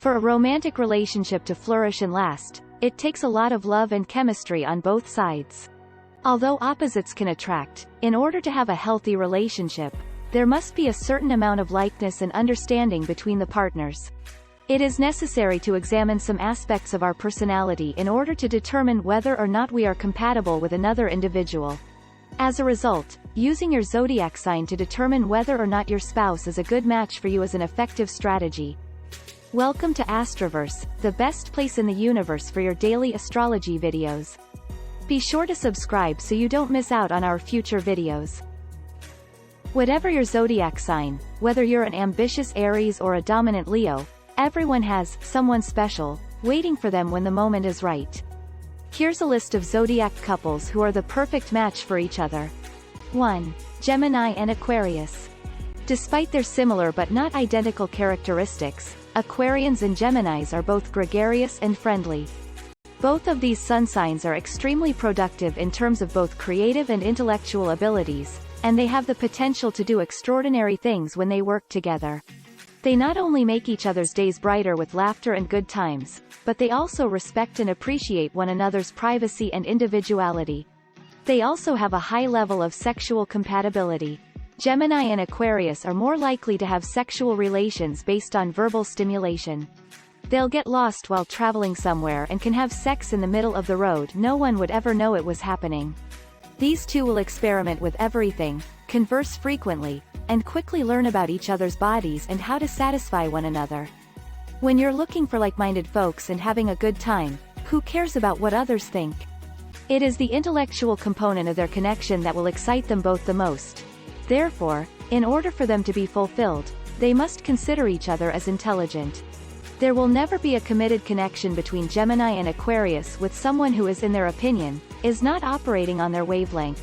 For a romantic relationship to flourish and last, it takes a lot of love and chemistry on both sides. Although opposites can attract, in order to have a healthy relationship, there must be a certain amount of likeness and understanding between the partners. It is necessary to examine some aspects of our personality in order to determine whether or not we are compatible with another individual. As a result, using your zodiac sign to determine whether or not your spouse is a good match for you is an effective strategy. Welcome to Astroverse, the best place in the universe for your daily astrology videos. Be sure to subscribe so you don't miss out on our future videos. Whatever your zodiac sign, whether you're an ambitious Aries or a dominant Leo, everyone has someone special waiting for them when the moment is right. Here's a list of zodiac couples who are the perfect match for each other. 1. Gemini and Aquarius. Despite their similar but not identical characteristics, Aquarians and Geminis are both gregarious and friendly. Both of these sun signs are extremely productive in terms of both creative and intellectual abilities, and they have the potential to do extraordinary things when they work together. They not only make each other's days brighter with laughter and good times, but they also respect and appreciate one another's privacy and individuality. They also have a high level of sexual compatibility. Gemini and Aquarius are more likely to have sexual relations based on verbal stimulation. They'll get lost while traveling somewhere and can have sex in the middle of the road. No one would ever know it was happening. These two will experiment with everything, converse frequently, and quickly learn about each other's bodies and how to satisfy one another. When you're looking for like-minded folks and having a good time, who cares about what others think? It is the intellectual component of their connection that will excite them both the most. Therefore, in order for them to be fulfilled, they must consider each other as intelligent. There will never be a committed connection between Gemini and Aquarius with someone who is, in their opinion, is not operating on their wavelength.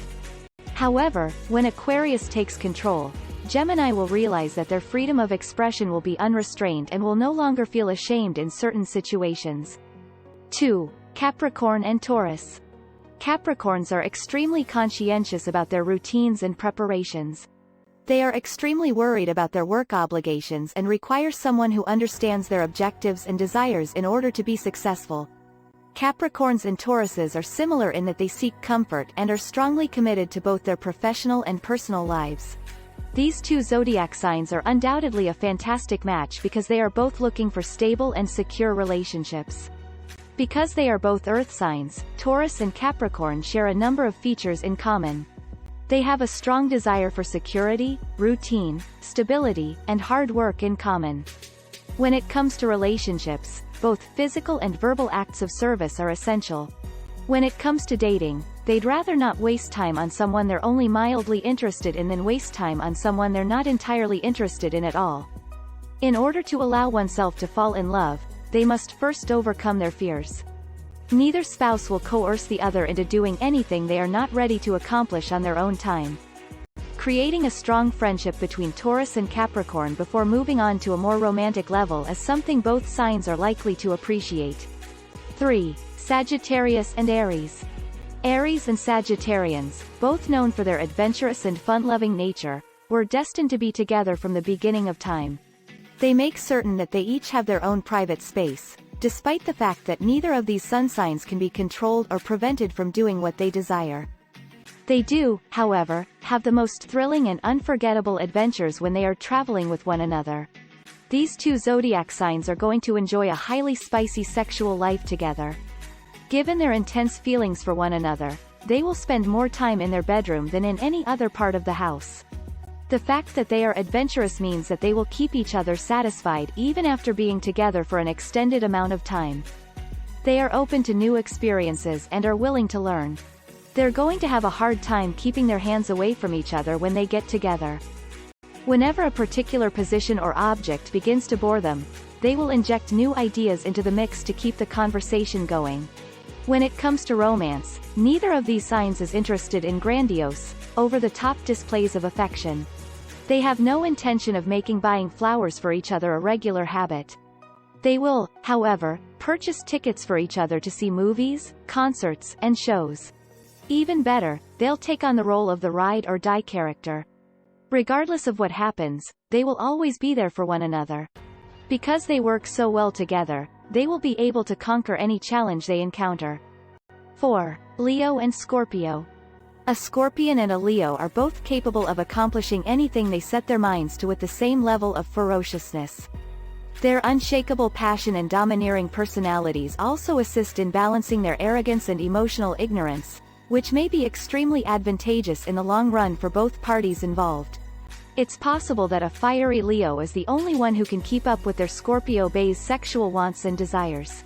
However, when Aquarius takes control, Gemini will realize that their freedom of expression will be unrestrained and will no longer feel ashamed in certain situations. 2. Capricorn and Taurus. Capricorns are extremely conscientious about their routines and preparations. They are extremely worried about their work obligations and require someone who understands their objectives and desires in order to be successful. Capricorns and Tauruses are similar in that they seek comfort and are strongly committed to both their professional and personal lives. These two zodiac signs are undoubtedly a fantastic match because they are both looking for stable and secure relationships. Because they are both earth signs, Taurus and Capricorn share a number of features in common. They have a strong desire for security, routine, stability, and hard work in common. When it comes to relationships, both physical and verbal acts of service are essential. When it comes to dating, they'd rather not waste time on someone they're only mildly interested in than waste time on someone they're not entirely interested in at all. In order to allow oneself to fall in love, they must first overcome their fears. Neither spouse will coerce the other into doing anything they are not ready to accomplish on their own time. Creating a strong friendship between Taurus and Capricorn before moving on to a more romantic level is something both signs are likely to appreciate. 3. Sagittarius and Aries. Aries and Sagittarians, both known for their adventurous and fun-loving nature, were destined to be together from the beginning of time. They make certain that they each have their own private space, despite the fact that neither of these sun signs can be controlled or prevented from doing what they desire. They do, however, have the most thrilling and unforgettable adventures when they are traveling with one another. These two zodiac signs are going to enjoy a highly spicy sexual life together. Given their intense feelings for one another, they will spend more time in their bedroom than in any other part of the house. The fact that they are adventurous means that they will keep each other satisfied even after being together for an extended amount of time. They are open to new experiences and are willing to learn. They're going to have a hard time keeping their hands away from each other when they get together. Whenever a particular position or object begins to bore them, they will inject new ideas into the mix to keep the conversation going. When it comes to romance, neither of these signs is interested in grandiose, over-the-top displays of affection. They have no intention of making buying flowers for each other a regular habit. They will, however, purchase tickets for each other to see movies, concerts, and shows. Even better, they'll take on the role of the ride-or-die character. Regardless of what happens, they will always be there for one another. Because they work so well together, they will be able to conquer any challenge they encounter. 4. Leo and Scorpio. A Scorpion and a Leo are both capable of accomplishing anything they set their minds to with the same level of ferociousness. Their unshakable passion and domineering personalities also assist in balancing their arrogance and emotional ignorance, which may be extremely advantageous in the long run for both parties involved. It's possible that a fiery Leo is the only one who can keep up with their Scorpio Bay's sexual wants and desires.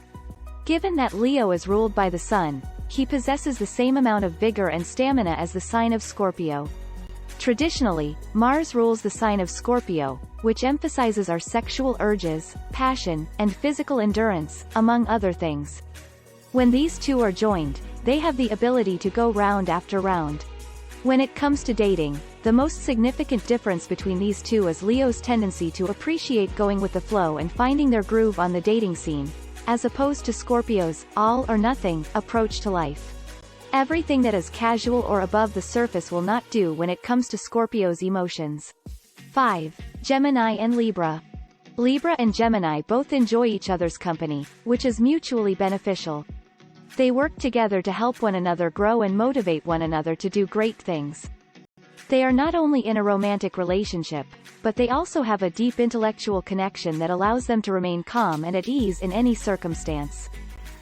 Given that Leo is ruled by the Sun, he possesses the same amount of vigor and stamina as the sign of Scorpio. Traditionally, Mars rules the sign of Scorpio, which emphasizes our sexual urges, passion, and physical endurance, among other things. When these two are joined, they have the ability to go round after round. When it comes to dating, the most significant difference between these two is Leo's tendency to appreciate going with the flow and finding their groove on the dating scene, as opposed to Scorpio's all-or-nothing approach to life. Everything that is casual or above the surface will not do when it comes to Scorpio's emotions. 5. Gemini and Libra. Libra and Gemini both enjoy each other's company, which is mutually beneficial. They work together to help one another grow and motivate one another to do great things. They are not only in a romantic relationship, but they also have a deep intellectual connection that allows them to remain calm and at ease in any circumstance.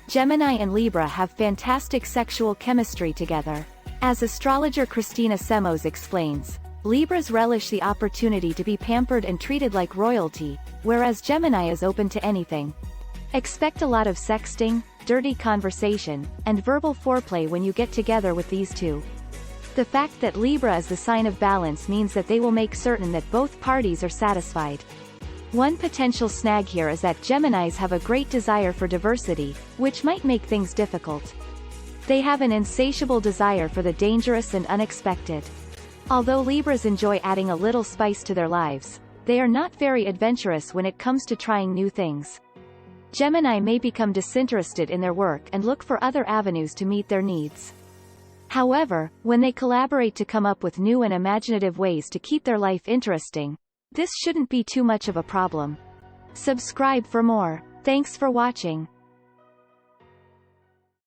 Gemini and Libra have fantastic sexual chemistry together. As astrologer Christina Semos explains, Libras relish the opportunity to be pampered and treated like royalty, whereas Gemini is open to anything. Expect a lot of sexting, dirty conversation, and verbal foreplay when you get together with these two. The fact that Libra is the sign of balance means that they will make certain that both parties are satisfied. One potential snag here is that Geminis have a great desire for diversity, which might make things difficult. They have an insatiable desire for the dangerous and unexpected. Although Libras enjoy adding a little spice to their lives, they are not very adventurous when it comes to trying new things. Gemini may become disinterested in their work and look for other avenues to meet their needs. However, when they collaborate to come up with new and imaginative ways to keep their life interesting, this shouldn't be too much of a problem. Subscribe for more. Thanks for watching.